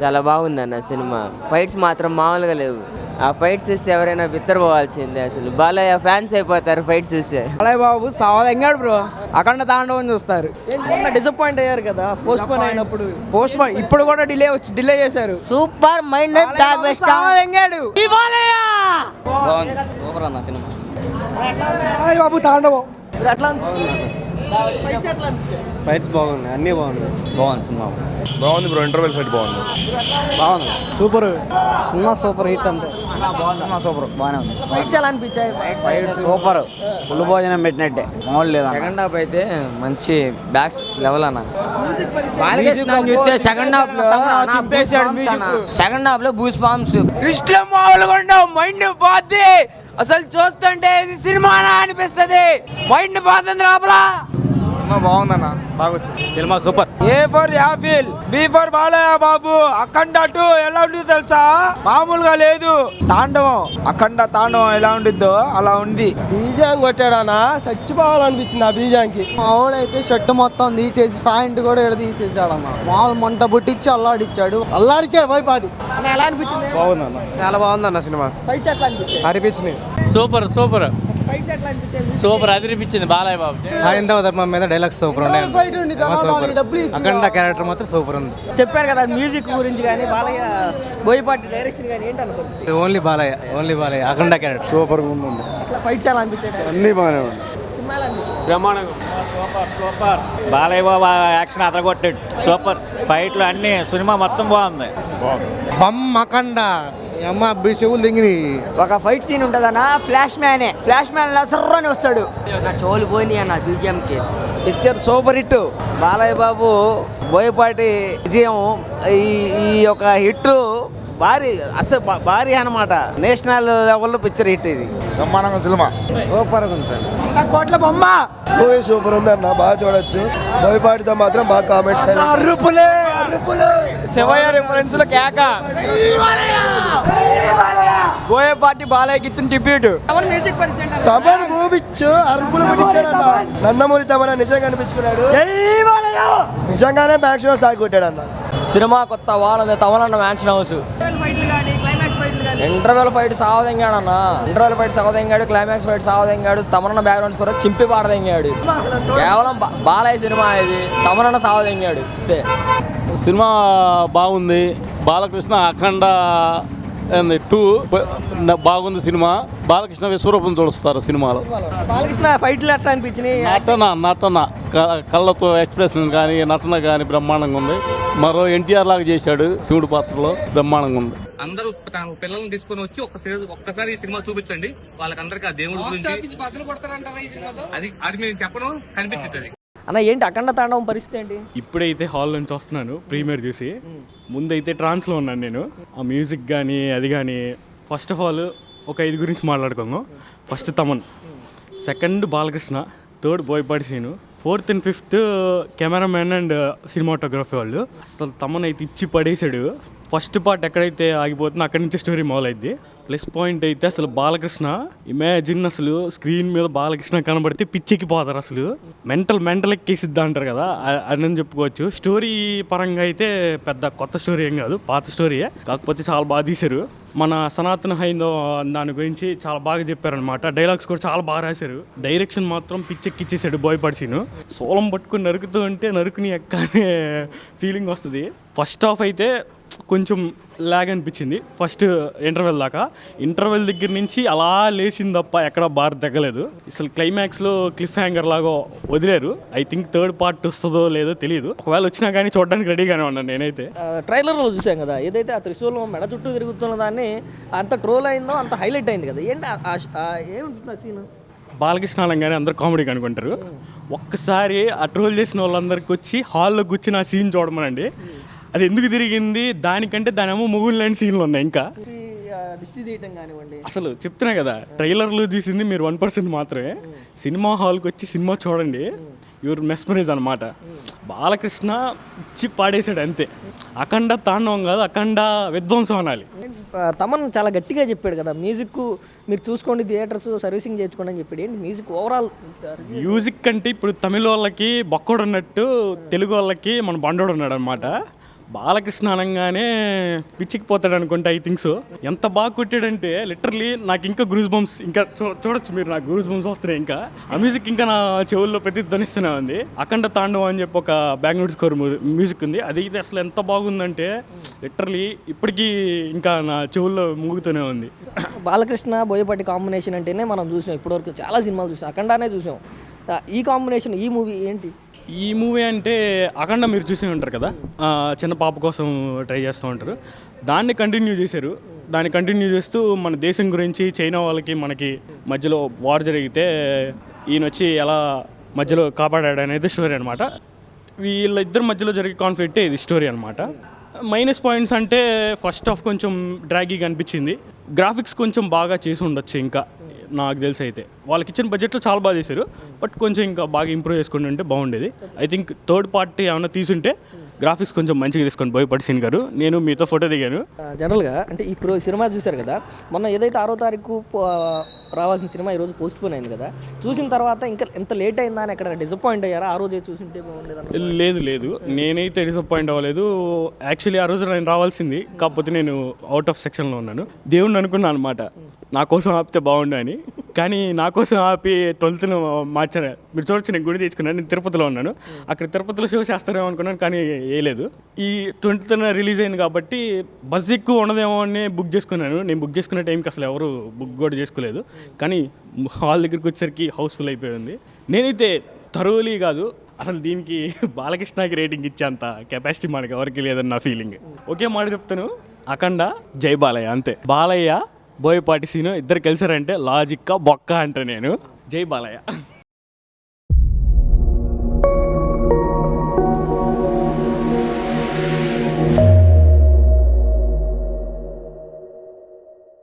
చాలా బాగుందన్న cinema. Fights మాత్రం మామూలుగా లేవు. ఆ ఫైట్స్ చూస్తే ఎవరైనా బిత్తరపోవాల్సిందే. అసలు బాలయ్య ఫ్యాన్స్ అయిపోతారు ఫైట్స్ చూస్తే. బాలయ్య బాబు సావల్ ఎంగాడు బ్రో. అఖండ తాండవం చూస్తారు. డిసప్పాయింట్ అయ్యారు కదా పోస్ట్ పోన్ అయినప్పుడు. పోస్ట్ పోన్ ఇప్పుడు కూడా డిలే చేశారు. సూపర్ మైండ్ సావల్ ఎంగాడు. సూపర్ అన్న సినిమా. బాలయ్య బాబు తాండవం. ఫైట్స్ బాగున్నాయి, అన్నీ బాగున్నాయి. బాగుంది సినిమా. బాగుంది బ్రో. ఇంటర్వెల్ ఫైట్ బాగుంది. బాగుంది. Super cinema. సూపర్ హిట్ అంతే. సినిమా సూపర్ బాగానే ఉంది. ఫైట్స్ ఎలా అనిపించాయి? Fight super. ఫుల్ భోజనం పెట్టినట్టే మామూలు లేదా. సెకండ్ హాఫ్ అయితే మంచి బ్యాక్స్ లెవెల్ అన్న. సెకండ్ హాఫ్ లో బూస్ బాంబ్స్ దృష్టిలో మామూలుగా మైండ్ పోద్ది. అసలు చూస్తుంటే ఇది సినిమానా అనిపిస్తుంది. మైండ్ పోతుంది లోపల. బాగుందన్న, బాగా వచ్చింది సినిమా super. A for apple, B for Balayya Babu. Akhanda 2 ఎలా ఉంటుందో తెలుసా? మామూలుగా లేదు. తాండవం, అఖండ తాండవం ఎలా ఉండిద్దో అలా ఉంది. బీజాంగ్ కొట్టాడనా, చచ్చిపోవాలనిపించింది ఆ బీజాంగ్కి. మామూడైతే షర్ట్ మొత్తం తీసేసి ప్యాంట్ కూడా ఇక్కడ తీసేసాడు అన్న. మామూలు మంట పుట్టించి అల్లాడిచ్చాడు భయపాటి. ఎలా అనిపించింది? బాగుందన్న. చాలా బాగుందన్న సినిమా. ఫైట్స్ ఎట్లా అనిపించింది? అనిపించినాయి. సూపర్ సూపర్ ఫైట్స్ ఎట్లా అనిపించింది? సూపర్ అదిరిపించింది బాలయ్య బాబు. హైందవ ధర్మం మీద డైలాగ్స్ సూపర్ ఉన్నాయి. ఫైట్ ఉంది, సూపర్. అఖండ క్యారెక్టర్ మాత్రం సూపర్ ఉంది. చెప్పారు కదా మ్యూజిక్ గురించి కానీ బాలయ్య బోయపాటి డైరెక్షన్ కానీ ఏంటి అనుకుంటుంది? ఓన్లీ బాలయ్య అఖండ క్యారెక్టర్ సూపర్ ఉంది. అట్లా ఫైట్స్ ఎలా అనిపించాయి? అన్నీ బాగానే ఉంది. బ్రహ్మాండంగా. సూపర్. బాలయ్య బాబా యాక్షన్ అదరగొట్టాడు. సూపర్. ఫైట్లు అన్ని సినిమా మొత్తం బాగుంది. బమ్ అఖండ అమ్మ చెవులు దింగిని. ఒక ఫైట్ సీన్ ఉంటదన్నా, ఫ్లాష్ మ్యాన్ సర్రని వస్తాడు. నా చోలు పోయినాయి అన్న బీజిఎం కి. Picture super hit. Balayya Babu Boyapati విజయం. ఈ యొక్క హిట్ భారీ అన్నమాట. నేషనల్ లెవెల్లో పిక్చర్ హిట్ ఇది. బ్రహ్మాండంగా సినిమా. సూపర్ ఉంది సార్. కోట్ల బొమ్మ మూవీ సూపర్ ఉందన్న, బాగా చూడొచ్చు. బోయపాటితో మాత్రం బాగా కామెంట్స్. శివయ్య రిఫరెన్స్ లో కేక. బోయపాటి బాలయ్యకి ఇచ్చిన ట్రిబ్యూట్. మ్యూజిక్ పరిస్థితి తమన్ మూవిచ్చు అరుపులు పెట్టించాడన్న. నందమూరి తమన నిజంగా అనిపించుకున్నాడు. నిజంగానే బ్యాక్ షోస్ దాగి కొట్టాడు అన్న. సినిమా కొత్త వాళ్ళది తమలన్న మ్యాన్షన్ హౌస్. ఇంటర్వెల్ ఫైట్ సావదెంగాడు అన్న. ఇంటర్వెల్ ఫైట్ సావదెంగాడు, క్లైమాక్స్ ఫైట్ సావదెంగాడు. తమరన్న బ్యాక్గ్రౌండ్ స్కోర్ చింపి పాడదెంగాడు. కేవలం బాలయ్య సినిమా ఇది. తమరన్న సావదెంగాడు అంతే. సినిమా బాగుంది. బాలకృష్ణ అఖండ 2 బాగుంది సినిమా. బాలకృష్ణ విశ్వరూపం చూస్తారు సినిమాలో. బాలకృష్ణ ఫైట్లు ఎట్లా అనిపించినాయి? నటన కళ్ళతో ఎక్స్ప్రెషన్ కానీ నటన కానీ బ్రహ్మాండంగా ఉంది. మరో ఎన్టీఆర్ లాగా చేశాడు శివుడు పాత్రలో. బ్రహ్మాండంగా ఉంది. అందరూ తన పిల్లల్ని తీసుకొని వచ్చి ఒక్కసారి ఈ సినిమా చూపించండి. వాళ్ళకందరికీ ఆ దేవుడి గురించి అది మేము చెప్పను, కనిపించింది. అన్న ఏంటి అఖండ తాండవం పరిస్థితి ఏంటి? ఇప్పుడైతే హాల్ నుంచి వస్తున్నాను ప్రీమియర్ చూసి. ముందైతే ట్రాన్స్లో ఉన్నాను నేను. ఆ మ్యూజిక్ కానీ అది కానీ. ఫస్ట్ ఆఫ్ ఆల్ ఒక 5 గురించి మాట్లాడుకుందాం. First Thaman, second Balakrishna, third Boyapati Seenu, 4th and 5th cameramen and cinematography వాళ్ళు. అసలు తమన్ అయితే ఇచ్చి పడేశాడు. ఫస్ట్ పార్ట్ ఎక్కడైతే ఆగిపోతుందో అక్కడి నుంచి స్టోరీ మొదలైద్ది. ప్లస్ పాయింట్ అయితే అసలు బాలకృష్ణ ఇమాజిన్, అసలు స్క్రీన్ మీద బాలకృష్ణ కనబడితే పిచ్చెక్కిపోతారు. అసలు మెంటల్ ఎక్కేసిద్దా అంటారు కదా, అని చెప్పుకోవచ్చు. స్టోరీ పరంగా అయితే పెద్ద కొత్త స్టోరీ ఏం కాదు, పాత స్టోరీయే. కాకపోతే చాలా బాగా తీశారు. మన సనాతన హైందవ దాని గురించి చాలా బాగా చెప్పారనమాట. డైలాగ్స్ కూడా చాలా బాగా రాశారు. డైరెక్షన్ మాత్రం పిచ్చెక్కిచ్చేసాడు బోయపాటి సీను. సోలం పట్టుకుని నరుకుతూ ఉంటే నరుకుని ఎక్కనే ఫీలింగ్ వస్తుంది. ఫస్ట్ హాఫ్ అయితే కొంచెం లాగ్ అనిపించింది ఫస్ట్ ఇంటర్వెల్ దాకా. ఇంటర్వెల్ దగ్గర నుంచి అలా లేచింది తప్ప ఎక్కడ బార్ తగ్గలేదు. అసలు క్లైమాక్స్లో క్లిఫ్ హ్యాంగర్ లాగా వదిలేరు. ఐ థింక్ థర్డ్ పార్ట్ వస్తుందో లేదో తెలియదు. ఒకవేళ వచ్చినా కానీ చూడడానికి రెడీగానే ఉన్నాను నేనైతే. ట్రైలర్లో చూసాం కదా, ఏదైతే ఆ త్రిశూలం మెడ చుట్టూ తిరుగుతున్న దాన్ని అంత ట్రోల్ అయిందో అంత హైలైట్ అయింది కదా. ఏంటి ఏముంటుంది ఆ సీన్? బాలకృష్ణ అనగానే అందరూ కామెడీగా అనుకుంటారు. ఒక్కసారి ఆ ట్రోల్ చేసిన వాళ్ళందరికీ వచ్చి హాల్లో కూర్చుని ఆ సీన్ చూడమనండి. అది ఎందుకు తిరిగింది దానికంటే దానేమో ముగ్గురు లాంటి సీన్లు ఉన్నాయి. ఇంకా అసలు చెప్తున్నా కదా, ట్రైలర్లో చూసింది మీరు 1% మాత్రమే. సినిమా హాల్కి వచ్చి సినిమా చూడండి, యువర్ మెస్మరైజ్ అనమాట. బాలకృష్ణ ఇచ్చి పాడేశాడు అంతే. అఖండ తాండవం కాదు, అఖండ విధ్వంసం అనాలి. తమన్ చాలా గట్టిగా చెప్పాడు కదా, మ్యూజిక్ మీరు చూసుకోండి, థియేటర్స్ సర్వీసింగ్ చేసుకోండి అని చెప్పాడు. ఏంటి మ్యూజిక్ ఓవరాల్? మ్యూజిక్ అంటే ఇప్పుడు తమిళ వాళ్ళకి బొక్కడు ఉన్నట్టు తెలుగు వాళ్ళకి మన బండోడు ఉన్నాడు అనమాట. బాలకృష్ణ అనగానే పిచ్చికిపోతాడు అనుకుంటా, ఐ థింక్ సో. ఎంత బాగా కొట్టాడంటే లిటరలీ నాకు ఇంకా గ్రూస్ బంప్స్, ఇంకా చూడొచ్చు మీరు, నాకు గ్రూస్ బంప్స్ వస్తున్నాయి. ఇంకా ఆ మ్యూజిక్ ఇంకా నా చెవుల్లో ప్రతిధ్వనిస్తూనే ఉంది. అఖండ తాండవం అని చెప్పి ఒక బ్యాక్గ్రౌండ్ స్కోర్ మ్యూజిక్ ఉంది, అది ఇది అసలు ఎంత బాగుందంటే లిటరలీ ఇప్పటికీ ఇంకా నా చెవుల్లో మూగుతూనే ఉంది. బాలకృష్ణ బోయపాటి కాంబినేషన్ అంటేనే మనం చూసాం ఇప్పటివరకు, చాలా సినిమాలు చూసాం, అఖండానే చూసాం. ఈ కాంబినేషన్, ఈ మూవీ ఏంటి? ఈ మూవీ అంటే అఖండ మీరు చూసి ఉంటారు కదా, చిన్న పాప కోసం ట్రై చేస్తూ ఉంటారు, దాన్ని కంటిన్యూ చేశారు. దాన్ని కంటిన్యూ చేస్తూ మన దేశం గురించి, చైనా వాళ్ళకి మనకి మధ్యలో వార్ జరిగితే ఈయన వచ్చి ఎలా మధ్యలో కాపాడాడు అనేది స్టోరీ అనమాట. వీళ్ళిద్దరి మధ్యలో జరిగే కాన్ఫ్లిక్టే ఇది స్టోరీ అనమాట. మైనస్ పాయింట్స్ అంటే ఫస్ట్ హాఫ్ కొంచెం డ్రాగీగా అనిపించింది. గ్రాఫిక్స్ కొంచెం బాగా చేసి ఉండొచ్చు, ఇంకా నాకు తెలిసి అయితే వాళ్ళకి ఇచ్చిన బడ్జెట్లో చాలా బాగా చేశారు, బట్ కొంచెం ఇంకా బాగా ఇంప్రూవ్ చేసుకుంటూ ఉంటే బాగుండేది. ఐ థింక్ థర్డ్ పార్టీ ఏమైనా తీసుంటే గ్రాఫిక్స్ కొంచెం మంచిగా తీసుకొని బోయపాటి సీన్ గారు. నేను మీతో ఫోటో దిగాను. జనరల్గా అంటే ఇప్పుడు సినిమా చూశారు కదా, మొన్న ఏదైతే 6వ తారీఖు రావాల్సిన సినిమా ఈరోజు పోస్ట్ పోన్ అయింది కదా, చూసిన తర్వాత ఇంకా ఎంత లేట్ అయిందా అని ఎక్కడ డిసప్పాయింట్ అయ్యారా? ఆ రోజే చూసింటే బాగుండేది. లేదు, నేనైతే డిసప్పాయింట్ అవ్వలేదు. యాక్చువల్లీ ఆ రోజు నేను రావాల్సింది, కాకపోతే నేను అవుట్ ఆఫ్ సెక్షన్లో ఉన్నాను. దేవుణ్ణి అనుకున్నాను అనమాట, నా కోసం ఆపితే బాగుండు అని. కానీ నా కోసం ఆపి 12th మార్చారు. మీరు చూడొచ్చు, నేను గుడి తెచ్చుకున్నాను. నేను తిరుపతిలో ఉన్నాను, అక్కడ తిరుపతిలో షో చేస్తారేమో అనుకున్నాను, కానీ వేయలేదు. ఈ 20th రిలీజ్ అయింది కాబట్టి బస్ ఎక్కువ ఉండదేమో అని బుక్ చేసుకున్నాను. నేను బుక్ చేసుకునే టైంకి అసలు ఎవరు బుక్ కూడా చేసుకోలేదు, కానీ హాల్ దగ్గరికి వచ్చేసరికి హౌస్ఫుల్ అయిపోయింది. నేనైతే థరోలీ కాదు, అసలు దీనికి బాలకృష్ణకి రేటింగ్ ఇచ్చేంత కెపాసిటీ మనకి ఎవరికి లేదని నా ఫీలింగ్. ఒకే మాట చెప్తాను, అఖండ జై బాలయ్య అంతే. బాలయ్య బోయపాటి సీను ఇద్దరు కలిసారంటే లాజిక్గా బొక్క అంటే నేను జై బాలయ్య.